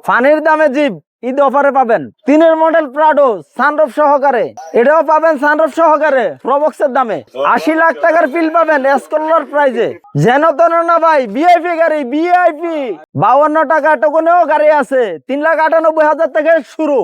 ফানির দামে জিপ ঈদ অফারে পাবেন। 3 মডেল প্রাডো সানরুফ সহকারে, এটাও পাবেন সানরুফ সহকারে প্রবক্সের দামে। 80 লাখ টাকার ফিল পাবেন এসকোলার প্রাইজে। যেন তেন না ভাই, ভিআইপি গাড়ি, ভিআইপি 52 টাকা টোকনেও গাড়ি আছে। 3,98,000 থেকে শুরু।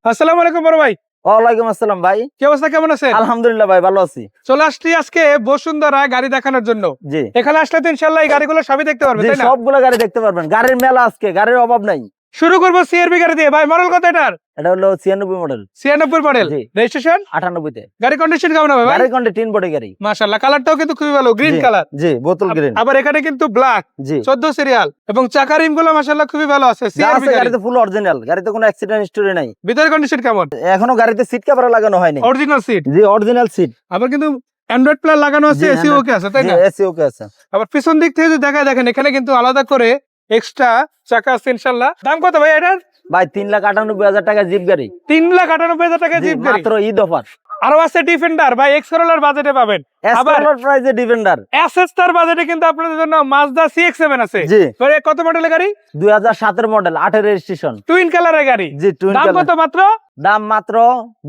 আসসালামু আলাইকুম বড় ভাই। ওয়ালাইকুম আসসালাম ভাই, কি অবস্থা, কেমন আছেন? আলহামদুলিল্লাহ ভাই, ভালো আছি। চলে আসছি আজকে বসুন্ধরা গাড়ি দেখানোর জন্য। জি এখানে আসলে তো ইনশাআল্লাহ এই গাড়িগুলো সবই দেখতে পারবেন, জি, তাই না? সবগুলো গাড়ি দেখতে পারবেন। গাড়ির মেলা আজকে, গাড়ির অভাব নাই। শুরু করবো সিআরবি গাড়ি দিয়ে। ভাই মডেল কত এটার? এটা হলো 96 মডেল, 96 মডেল, জি। রেজিস্ট্রেশন 98 তে। গাড়ি কন্ডিশন কেমন হবে ভাই? গাড়ির কন্ডে 3 বডি গাড়ি, মাশাআল্লাহ, কালারটাও কিন্তু খুবই ভালো, গ্রিন জি, কালার। জি, বোতল গ্রিন। আবার এখানে কিন্তু ব্ল্যাক, জি, 14 সিরিয়াল এবং চাকা রিম গুলো মাশাআল্লাহ খুবই ভালো আছে। যা সিআরবি আছে গাড়ি, গাড়িতে ফুল অরিজিনাল, গাড়িতে কোনো অ্যাক্সিডেন্ট হিস্টরি নাই। ভিতরের কন্ডিশন কেমন? এখনো গাড়িতে সিট কভার লাগানো হয়নি, অরিজিনাল সিট, জি, অরিজিনাল সিট। আবার কিন্তু অ্যান্ড্রয়েড প্লে লাগানো আছে, এসি ওকে আছে, তাই না? এসি ওকে আছে। আবার পিছন দিক থেকে যদি দেখায়, দেখেন এখানে কিন্তু আলাদা করে এক্সট্রা চাকা আছে ইনশাআল্লাহ। দাম কত ভাই এটার? ভাই 3,98,000 টাকা জিপ গাড়ি, 3,98,000 টাকা জি, জিপ গাড়ি। মাত্র ঈদ অফার। আরো আছে ডিফেন্ডার ভাই, এক্স করোলার বাজেটে পাবেন। আবার এসকোলার প্রাইজে ডিফেন্ডার, এসএস তার বাজেটে কিন্তু আপনাদের জন্য মাজদা CX-7 আছে। জি, ভাই কত মডেলের গাড়ি? 2007 এর মডেল, 8 এর রেজিস্ট্রেশন, টুইন কালারের গাড়ি। জি, টুইন দাম কালার। কত মাত্র? দাম মাত্র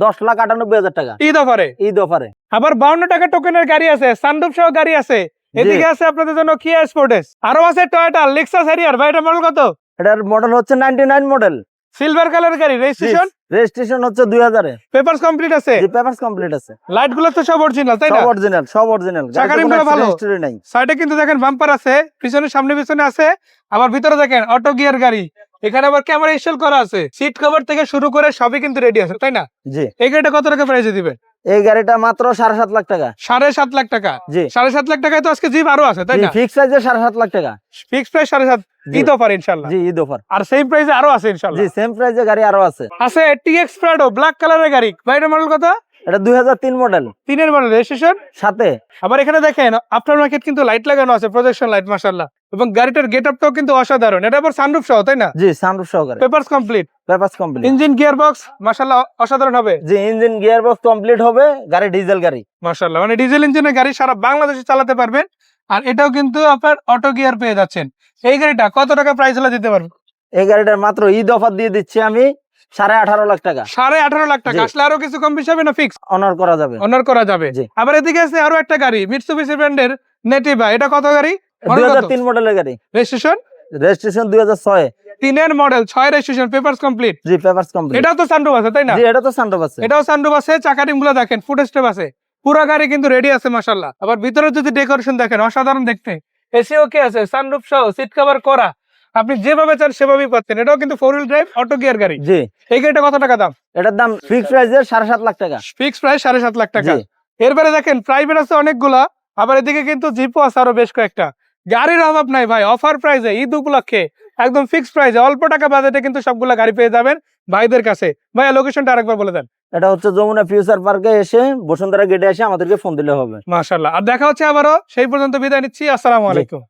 10,98,000 টাকা ঈদ অফারে। ঈদ অফারে। আবার 52 টাকা টোকেনের গাড়ি আছে, সানরুফ সহ গাড়ি আছে। এদিকে আছে আপনাদের জন্য কিয়া স্পোর্টেস, আরো আছে টয়োটা লেক্সাস হ্যারিয়ার। ভাই এটা মডেল কত? এটার মডেল হচ্ছে 99 মডেল, সিলভার কালার গাড়ি, রেজিস্ট্রেশন রেজিস্ট্রেশন হচ্ছে 2000 এ, পেপারস কমপ্লিট আছে, জি, পেপারস কমপ্লিট আছে। লাইট গুলো তো সব অরিজিনাল, তাই না? সব অরিজিনাল, সব অরিজিনাল। চাকা রিমগুলো ভালো, হিস্টরি নাই। সাইডে কিন্তু দেখেন বাম্পার আছে, পিছনে সামনে পিছনে আছে। আবার ভিতরে দেখেন অটো গিয়ার গাড়ি, এখানে আবার ক্যামেরা ইনস্টল করা আছে। সিট কভার থেকে শুরু করে সবই কিন্তু রেডি আছে, তাই না? জি, এই গাড়িটা কত টাকা প্রাইসে দিবেন? এই গাড়িটা মাত্র 7.5 লাখ টাকা, 7.5 লাখ টাকা। জি, 7.5 লাখ টাকায় তো আজকে জিপ আরো আছে, তাই না? ফিক্স প্রাইসে 7.5 লাখ টাকা, ফিক্স প্রাইস 7.5, জি। ঈদ অফার ইনশাআল্লাহ। জি, ঈদ অফার। আর সেম প্রাইসে আরো আছে জি, ইনশাআল্লাহ। সেম প্রাইসে গাড়ি আরো আছে। আছে টিএক্স প্রাডো ব্ল্যাক কালারের গাড়ি। ভাই এটা মডেল কত? এটা 2003 মডেল, 3 মডেল, রেজিস্ট্রেশন সাথে। আবার এখানে দেখেন আফটার মার্কেট কিন্তু লাইট লাগানো আছে, প্রজেকশন লাইট মাশাআল্লাহ। এবং গাড়িটার গেটআপটাও কিন্তু অসাধারণ। এটা আবার সানরুফ সহ, তাই না? জি, সানরুফ সহকারে, papers complete, papers complete. Engine gear box মাশাআল্লাহ অসাধারণ হবে। জি, ইঞ্জিন গিয়ার বক্স কমপ্লিট হবে। গাড়ি ডিজেল গাড়ি, মাশাআল্লাহ, মানে ডিজেল ইঞ্জিনের গাড়ি সারা বাংলাদেশে চালাতে পারবেন। আর এটাও কিন্তু আপনার অটো গিয়ার পেয়ে যাচ্ছেন। এই গাড়িটা কত টাকা প্রাইস হলে দিতে পারবেন? এই গাড়িটার মাত্র ঈদ অফার দিয়ে দিচ্ছি আমি 18.5 লাখ টাকা। 18.5 লাখ টাকা। জি। আসলে আরো কিছু কম বেশি হবে না? ফিক্স অনার করা যাবে, অনার করা যাবে। জি। আবার এদিকে আছে আরো একটা গাড়ি, মিৎসুবিশি ব্র্যান্ডের নেটিভা। এটা কত গাড়ি? 2003 মডেলের গাড়ি, registration registration 2006, 3 model, 6 registration, papers complete. জি, পেপারস কমপ্লিট। এটাও তো সানরুফ আছে, তাই না? জি, এটা তো সানরুফ আছে। এটাও সানরুফ আছে, চাকা রিমগুলো দেখেন, ফুট স্টেপ আছে, পুরো গাড়ি কিন্তু রেডি আছে মাশাআল্লাহ। আবার ভিতরে যদি ডেকোরেশন দেখেন অসাধারণ দেখতে। এসি ওকে আছে, সানরুফ সহ, সিট কভার করা। আপনি যেভাবে চান সেভাবেই পাচ্ছেন। এটাও কিন্তু 4 হুইল ড্রাইভ অটো গিয়ার গাড়ি। জি, এই গাড়িটা কত টাকা দাম? এটার দাম ফিক্স প্রাইসে 7.5 লাখ টাকা। ফিক্স প্রাইস 7.5 লাখ টাকা। জি। এরপরে দেখেন প্রাইভেট আছে অনেকগুলা, আবার এদিকে কিন্তু জিপও আছে আরো বেশ কয়েকটা। গাড়ির অভাব নাই ভাই, অফার প্রাইসে ঈদ উপলক্ষে একদম ফিক্স প্রাইসে অল্প টাকা বাজেটে কিন্তু সবগুলা গাড়ি পেয়ে যাবেন ভাইদের কাছে। ভাইয়া লোকেশনটা আরেকবার বলে দেন। এটা হচ্ছে যমুনা ফিউচার পার্কে এসে বসুন্ধরা গেটে এসে আমাদেরকে ফোন দিলে হবে। মাশাআল্লাহ, আর দেখা হচ্ছে আবারও। সেই পর্যন্ত বিদায় নিচ্ছি, আসসালামু আলাইকুম।